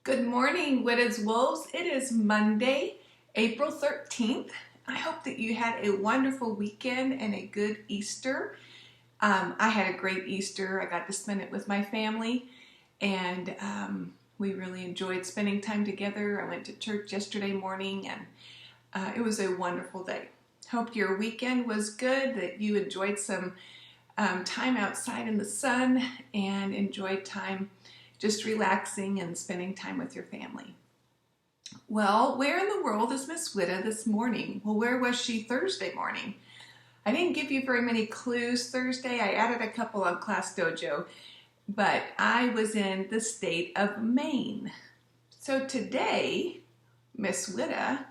Good morning, Witta's Wolves. It is Monday, April 13th. I hope that you had a wonderful weekend and a good Easter. I had a great Easter. I got to spend it with my family, and we really enjoyed spending time together. I went to church yesterday morning, and it was a wonderful day. Hope your weekend was good, that you enjoyed some time outside in the sun and enjoyed time just relaxing and spending time with your family. Well, where in the world is Miss Witta this morning? Well, where was she Thursday morning? I didn't give you very many clues Thursday. I added a couple on Class Dojo, but I was in the state of Maine. So today, Miss Witta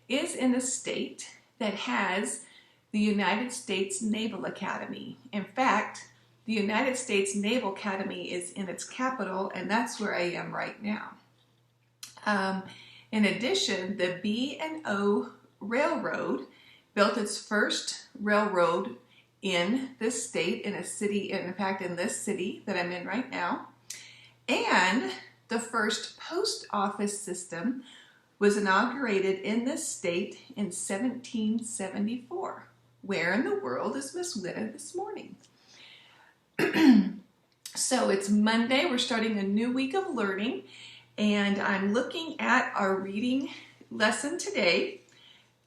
is in a state that has the United States Naval Academy. In fact, the United States Naval Academy is in its capital, and that's where I am right now. In addition, the B&O Railroad built its first railroad in this state, in a city, in fact, in this city that I'm in right now. And the first post office system was inaugurated in this state in 1774. Where in the world is Miss Witta this morning? So it's Monday, we're starting a new week of learning, and I'm looking at our reading lesson today.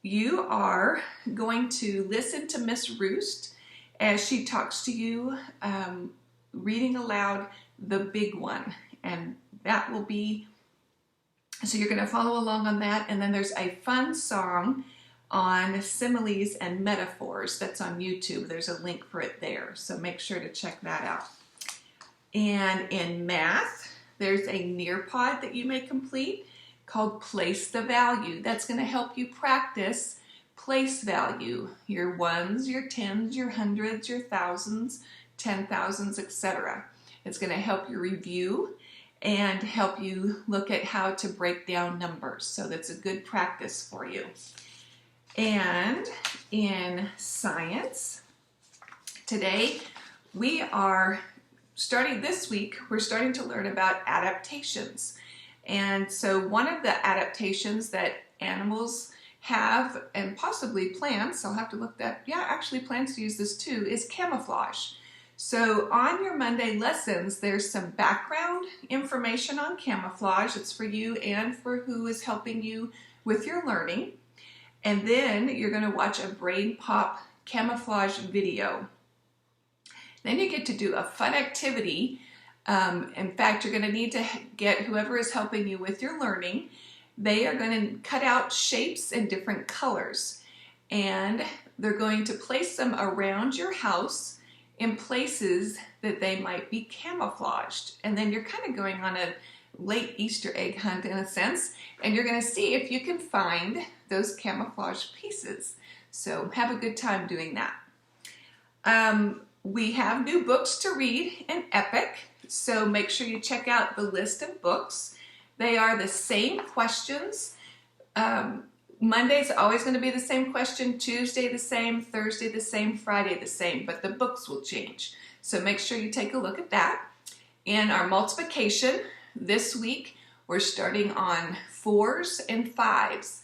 You are going to listen to Miss Roost as she talks to you, reading aloud the big one, and that will be, so you're going to follow along on that, and then there's a fun song on similes and metaphors that's on YouTube. There's a link for it there, so make sure to check that out. And in math, there's a Nearpod that you may complete called Place the Value. That's going to help you practice place value, your ones, your tens, your hundreds, your thousands, 10,000s, etc. It's going to help you review and help you look at how to break down numbers. So that's a good practice for you. And in science, today we are starting, this week, we're starting to learn about adaptations. And so one of the adaptations that animals have, and possibly plants, I'll have to look that, yeah, actually plants use this too, is camouflage. So on your Monday lessons, there's some background information on camouflage. It's for you and for who is helping you with your learning. And then you're going to watch a brain pop camouflage video. Then you get to do a fun activity. In fact, you're going to need to get whoever is helping you with your learning. They are going to cut out shapes in different colors, and they're going to place them around your house in places that they might be camouflaged. And then you're kind of going on a late Easter egg hunt in a sense, and you're going to see if you can find those camouflage pieces. So have a good time doing that. We have new books to read in Epic, so make sure you check out the list of books. They are the same questions. Monday's always going to be the same question, Tuesday the same, Thursday the same, Friday the same, but the books will change. So make sure you take a look at that. In our multiplication, this week we're starting on 4s and 5s.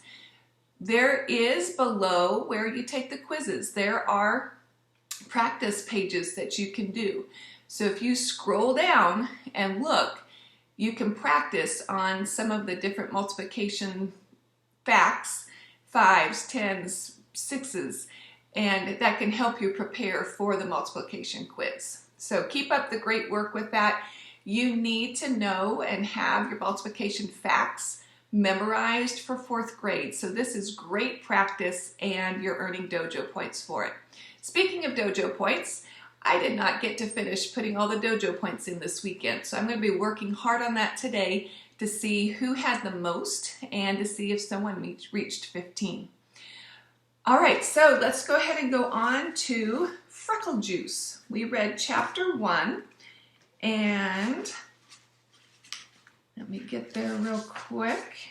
There is below where you take the quizzes, there are practice pages that you can do. So if you scroll down and look, you can practice on some of the different multiplication facts, 5s, 10s, 6s, and that can help you prepare for the multiplication quiz. So keep up the great work with that. You need to know and have your multiplication facts memorized for 4th grade. So this is great practice, and you're earning dojo points for it. Speaking of dojo points, I did not get to finish putting all the dojo points in this weekend, so I'm going to be working hard on that today to see who had the most and to see if someone reached 15. All right, so let's go ahead and go on to Freckle Juice. We read chapter 1, and let me get there real quick.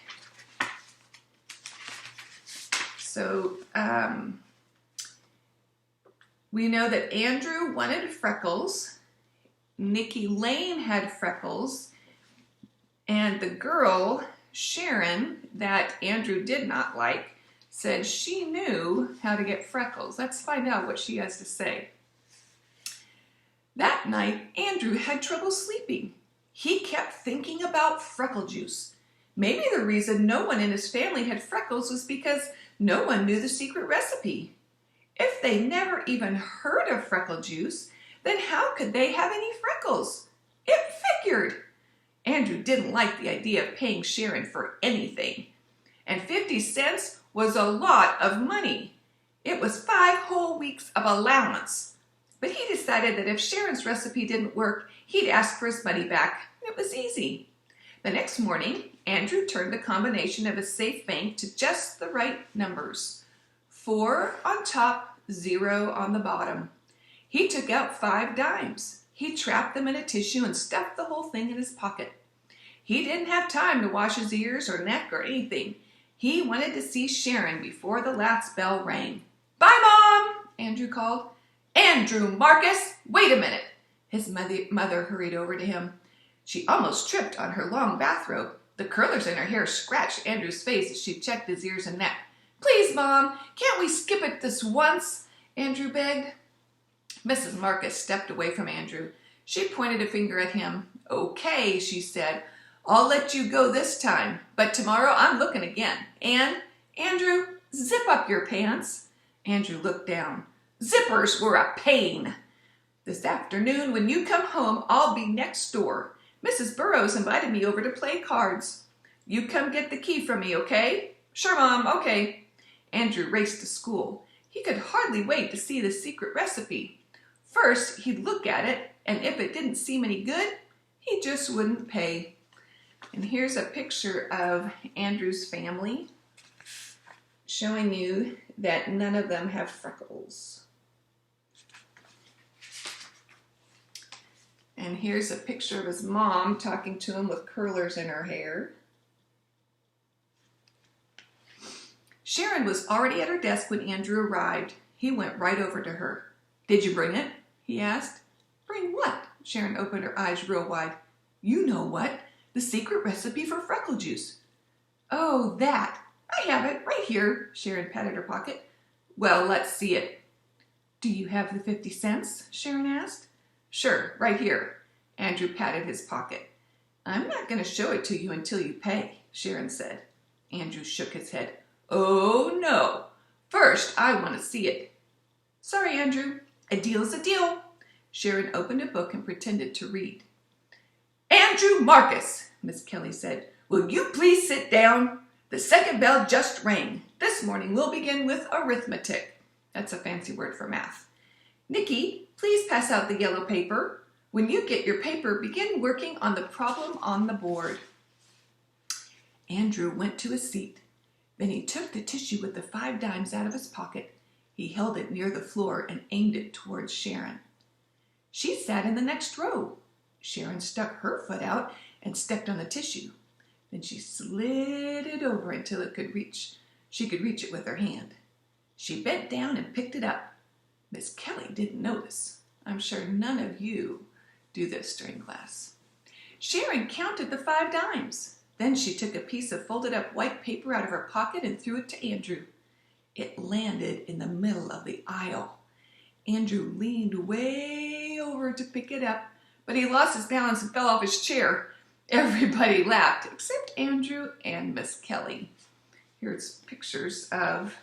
So, we know that Andrew wanted freckles, Nikki Lane had freckles, and And the girl, Sharon, that Andrew did not like, said she knew how to get freckles. Let's find out what she has to say. That night, Andrew had trouble sleeping. He kept thinking about freckle juice. Maybe the reason no one in his family had freckles was because no one knew the secret recipe. If they never even heard of freckle juice, then how could they have any freckles? It figured. Andrew didn't like the idea of paying Sharon for anything. And 50 cents was a lot of money. It was 5 whole weeks of allowance. But he decided that if Sharon's recipe didn't work, he'd ask for his money back. It was easy. The next morning, Andrew turned the combination of his safe bank to just the right numbers. 4 on top, 0 on the bottom. He took out 5 dimes. He trapped them in a tissue and stuffed the whole thing in his pocket. He didn't have time to wash his ears or neck or anything. He wanted to see Sharon before the last bell rang. "Bye, Mom," Andrew called. "Andrew Marcus, wait a minute." His mother hurried over to him. She almost tripped on her long bathrobe. The curlers in her hair scratched Andrew's face as she checked his ears and neck. "Please, Mom, can't we skip it this once?" Andrew begged. Mrs. Marcus stepped away from Andrew. She pointed a finger at him. "Okay," she said, "I'll let you go this time, but tomorrow I'm looking again. And, Andrew, zip up your pants." Andrew looked down. Zippers were a pain. "This afternoon, when you come home, I'll be next door. Mrs. Burrows invited me over to play cards. You come get the key from me, okay?" "Sure, Mom, okay." Andrew raced to school. He could hardly wait to see the secret recipe. First, he'd look at it, and if it didn't seem any good, he just wouldn't pay. And here's a picture of Andrew's family, showing you that none of them have freckles. And here's a picture of his mom talking to him with curlers in her hair. Sharon was already at her desk when Andrew arrived. He went right over to her. "Did you bring it?" he asked. "Bring what?" Sharon opened her eyes real wide. "You know what? The secret recipe for freckle juice." "Oh, that. I have it right here." Sharon patted her pocket. "Well, let's see it." "Do you have the 50 cents?" Sharon asked. "Sure, right here." Andrew patted his pocket. "I'm not going to show it to you until you pay," Sharon said. Andrew shook his head. "Oh, no. First, I want to see it." "Sorry, Andrew. A deal is a deal." Sharon opened a book and pretended to read. "Andrew Marcus," Miss Kelly said, "will you please sit down? The second bell just rang. This morning we'll begin with arithmetic." That's a fancy word for math. "Nikki, please pass out the yellow paper. When you get your paper, begin working on the problem on the board." Andrew went to his seat. Then he took the tissue with the 5 dimes out of his pocket. He held it near the floor and aimed it towards Sharon. She sat in the next row. Sharon stuck her foot out and stepped on the tissue. Then she slid it over until she could reach it with her hand. She bent down and picked it up. Miss Kelly didn't notice. I'm sure none of you do this during class. Sharon counted the 5 dimes. Then she took a piece of folded up white paper out of her pocket and threw it to Andrew. It landed in the middle of the aisle. Andrew leaned way over to pick it up, but he lost his balance and fell off his chair. Everybody laughed, except Andrew and Miss Kelly. Here's pictures of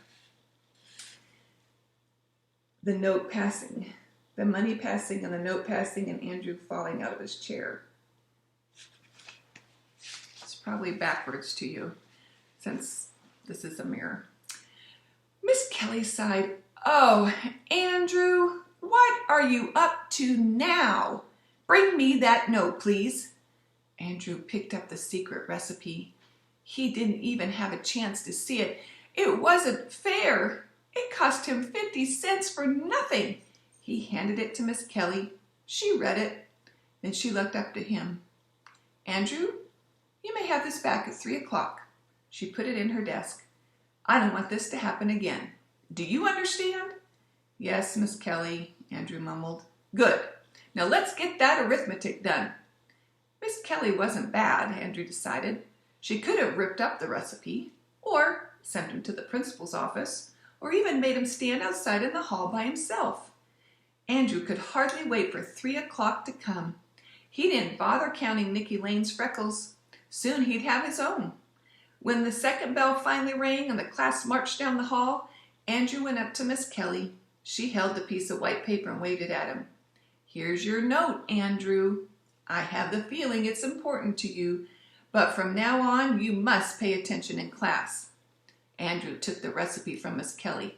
the note passing, the money passing and the note passing, and Andrew falling out of his chair. It's probably backwards to you, since this is a mirror. Miss Kelly sighed. "Oh, Andrew, what are you up to now? Bring me that note, please." Andrew picked up the secret recipe. He didn't even have a chance to see it. It wasn't fair. It cost him 50 cents for nothing. He handed it to Miss Kelly. She read it. Then she looked up to him. "Andrew, you may have this back at 3 o'clock. She put it in her desk. "I don't want this to happen again. Do you understand?" "Yes, Miss Kelly," Andrew mumbled. "Good. Now let's get that arithmetic done." Miss Kelly wasn't bad, Andrew decided. She could have ripped up the recipe, or sent him to the principal's office, or even made him stand outside in the hall by himself. Andrew could hardly wait for 3 o'clock to come. He didn't bother counting Nicky Lane's freckles. Soon he'd have his own. When the second bell finally rang and the class marched down the hall, Andrew went up to Miss Kelly. She held the piece of white paper and waved it at him. "Here's your note, Andrew. I have the feeling it's important to you, but from now on you must pay attention in class." Andrew took the recipe from Miss Kelly.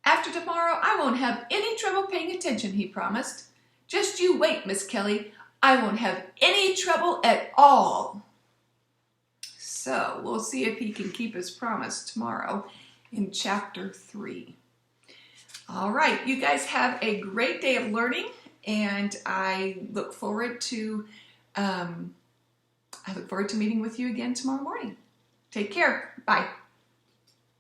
"After tomorrow I won't have any trouble paying attention," he promised. "Just you wait, Miss Kelly. I won't have any trouble at all." So we'll see if he can keep his promise tomorrow in chapter 3. All right, you guys have a great day of learning, and I look forward to meeting with you again tomorrow morning. Take care. Bye.